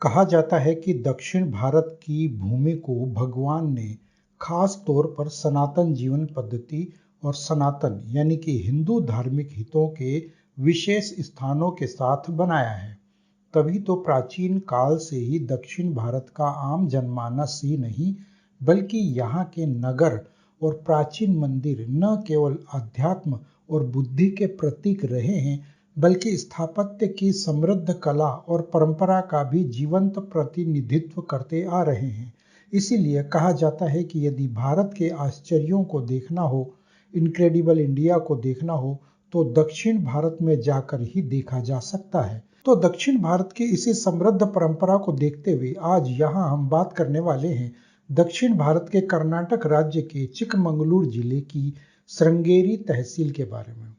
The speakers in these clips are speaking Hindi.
कहा जाता है कि दक्षिण भारत की भूमि को भगवान ने खास तौर पर सनातन जीवन पद्धति और सनातन यानी कि हिंदू धार्मिक हितों के विशेष स्थानों के साथ बनाया है। तभी तो प्राचीन काल से ही दक्षिण भारत का आम जनमानस ही नहीं बल्कि यहाँ के नगर और प्राचीन मंदिर न केवल अध्यात्म और बुद्धि के प्रतीक रहे हैं बल्कि स्थापत्य की समृद्ध कला और परंपरा का भी जीवंत प्रतिनिधित्व करते आ रहे हैं। इसीलिए कहा जाता है कि यदि भारत के आश्चर्यों को देखना हो, इनक्रेडिबल इंडिया को देखना हो, तो दक्षिण भारत में जाकर ही देखा जा सकता है। तो दक्षिण भारत की इसी समृद्ध परंपरा को देखते हुए आज यहाँ हम बात करने वाले हैं दक्षिण भारत के कर्नाटक राज्य के चिकमंगलूर जिले की श्रृंगेरी तहसील के बारे में।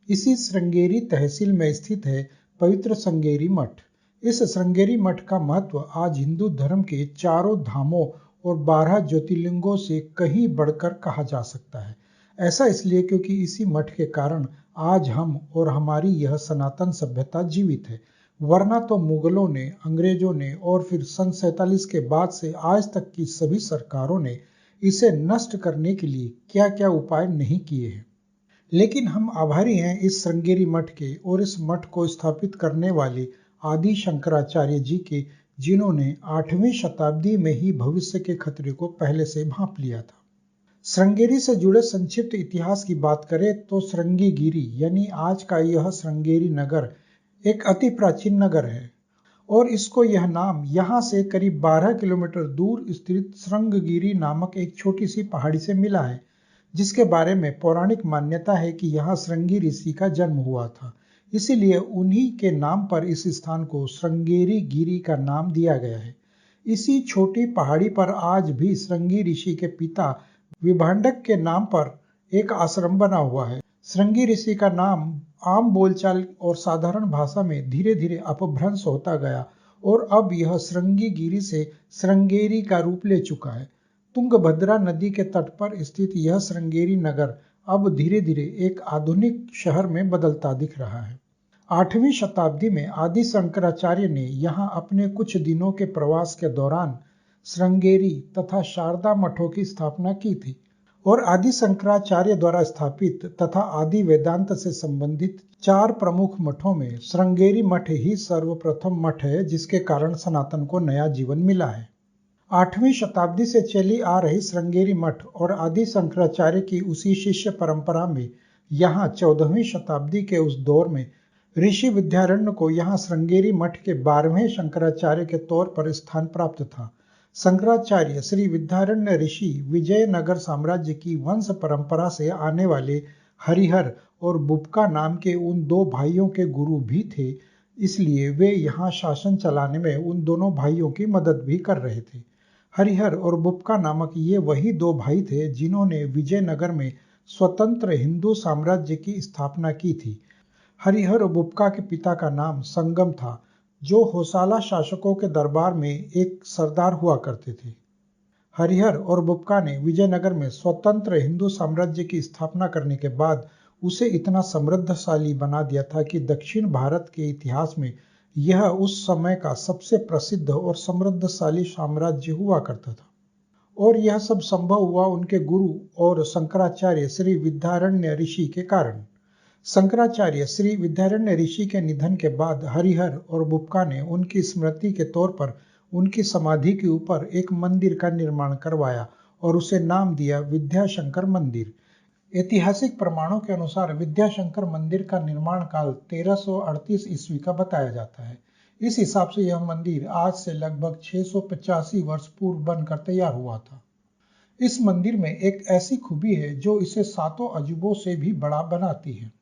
इसी श्रृंगेरी तहसील में स्थित है पवित्र श्रृंगेरी मठ। इस श्रृंगेरी मठ का महत्व आज हिंदू धर्म के चारों धामों और 12 ज्योतिर्लिंगों से कहीं बढ़कर कहा जा सकता है। ऐसा इसलिए क्योंकि इसी मठ के कारण आज हम और हमारी यह सनातन सभ्यता जीवित है, वरना तो मुगलों ने, अंग्रेजों ने और फिर सन 47 के बाद से आज तक की सभी सरकारों ने इसे नष्ट करने के लिए क्या क्या उपाय नहीं किए हैं। लेकिन हम आभारी हैं इस श्रृंगेरी मठ के और इस मठ को स्थापित करने वाले आदि शंकराचार्य जी के, जिन्होंने 8वीं शताब्दी में ही भविष्य के खतरे को पहले से भांप लिया था। श्रृंगेरी से जुड़े संक्षिप्त इतिहास की बात करें तो श्रृंगीगिरी यानी आज का यह श्रृंगेरी नगर एक अति प्राचीन नगर है और इसको यह नाम यहाँ से करीब 12 किलोमीटर दूर स्थित श्रृंगगिरी नामक एक छोटी सी पहाड़ी से मिला है, जिसके बारे में पौराणिक मान्यता है कि यहाँ श्रृंगी ऋषि का जन्म हुआ था। इसीलिए उन्हीं के नाम पर इस स्थान को श्रृंगेरी गिरी का नाम दिया गया है। इसी छोटी पहाड़ी पर आज भी श्रृंगी ऋषि के पिता विभांडक के नाम पर एक आश्रम बना हुआ है। श्रृंगी ऋषि का नाम आम बोलचाल और साधारण भाषा में धीरे धीरे अपभ्रंश होता गया और अब यह श्रृंगीगिरी से श्रृंगेरी का रूप ले चुका है। तुंगभद्रा नदी के तट पर स्थित यह श्रृंगेरी नगर अब धीरे धीरे एक आधुनिक शहर में बदलता दिख रहा है। 8वीं शताब्दी में आदि शंकराचार्य ने यहाँ अपने कुछ दिनों के प्रवास के दौरान श्रृंगेरी तथा शारदा मठों की स्थापना की थी और आदि शंकराचार्य द्वारा स्थापित तथा आदि वेदांत से संबंधित 4 प्रमुख मठों में श्रृंगेरी मठ ही सर्वप्रथम मठ है, जिसके कारण सनातन को नया जीवन मिला है। 8वीं शताब्दी से चली आ रही श्रृंगेरी मठ और आदि शंकराचार्य की उसी शिष्य परंपरा में यहाँ 14वीं शताब्दी के उस दौर में ऋषि विद्यारण्य को यहाँ श्रृंगेरी मठ के 12वें शंकराचार्य के तौर पर स्थान प्राप्त था। शंकराचार्य श्री विद्यारण्य ऋषि विजयनगर साम्राज्य की वंश परंपरा से आने वाले हरिहर और बुपका नाम के उन 2 भाइयों के गुरु भी थे, इसलिए वे यहाँ शासन चलाने में उन दोनों भाइयों की मदद भी कर रहे थे। हरिहर और बुपका नामक ये वही 2 भाई थे जिन्होंने विजयनगर में स्वतंत्र हिंदू साम्राज्य की स्थापना की थी। हरिहर और बुपका के पिता का नाम संगम था, जो होसाला शासकों के दरबार में एक सरदार हुआ करते थे। हरिहर और बुपका ने विजयनगर में स्वतंत्र हिंदू साम्राज्य की स्थापना करने के बाद उसे इतना समृद्धशाली बना दिया था कि दक्षिण भारत के इतिहास में यह उस समय का सबसे प्रसिद्ध और समृद्धशाली साम्राज्य हुआ करता था। और यह सब संभव हुआ उनके गुरु और शंकराचार्य श्री विद्यारण्य ऋषि के कारण। शंकराचार्य श्री विद्यारण्य ऋषि के निधन के बाद हरिहर और बुपका ने उनकी स्मृति के तौर पर उनकी समाधि के ऊपर एक मंदिर का निर्माण करवाया और उसे नाम दिया विद्याशंकर मंदिर। ऐतिहासिक प्रमाणों के अनुसार विद्याशंकर मंदिर का निर्माण काल 1338 ईस्वी का बताया जाता है। इस हिसाब से यह मंदिर आज से लगभग 685 वर्ष पूर्व बनकर तैयार हुआ था। इस मंदिर में एक ऐसी खूबी है जो इसे 7 अजूबों से भी बड़ा बनाती है।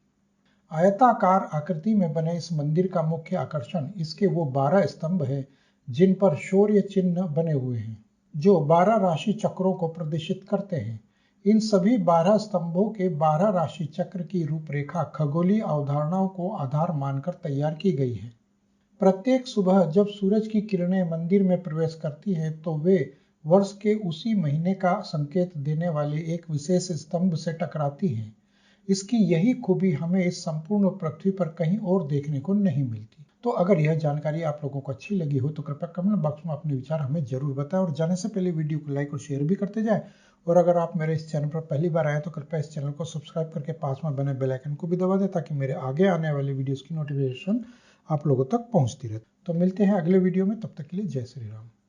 आयताकार आकृति में बने इस मंदिर का मुख्य आकर्षण इसके वो 12 स्तंभ है जिन पर शौर्य चिन्ह बने हुए हैं, जो 12 राशि चक्रों को प्रदर्शित करते हैं। इन सभी 12 स्तंभों के 12 राशि चक्र की रूपरेखा खगोलीय अवधारणाओं को आधार मानकर तैयार की गई है। प्रत्येक सुबह जब सूरज की किरणें मंदिर में प्रवेश करती हैं तो वे वर्ष के उसी महीने का संकेत देने वाले एक विशेष स्तंभ से टकराती हैं। इसकी यही खूबी हमें इस संपूर्ण पृथ्वी पर कहीं और देखने को नहीं मिलती। तो अगर यह जानकारी आप लोगों को अच्छी लगी हो तो कृपया कमेंट बॉक्स में अपने विचार हमें जरूर बताएं और जाने से पहले वीडियो को लाइक और शेयर भी करते जाएं। और अगर आप मेरे इस चैनल पर पहली बार आए तो कृपया इस चैनल को सब्सक्राइब करके पास में बने बेल आइकन को भी दबा दें ताकि मेरे आगे आने वाले वीडियोस की नोटिफिकेशन आप लोगों तक पहुंचती रहे। तो मिलते हैं अगले वीडियो में, तब तक के लिए जय श्री राम।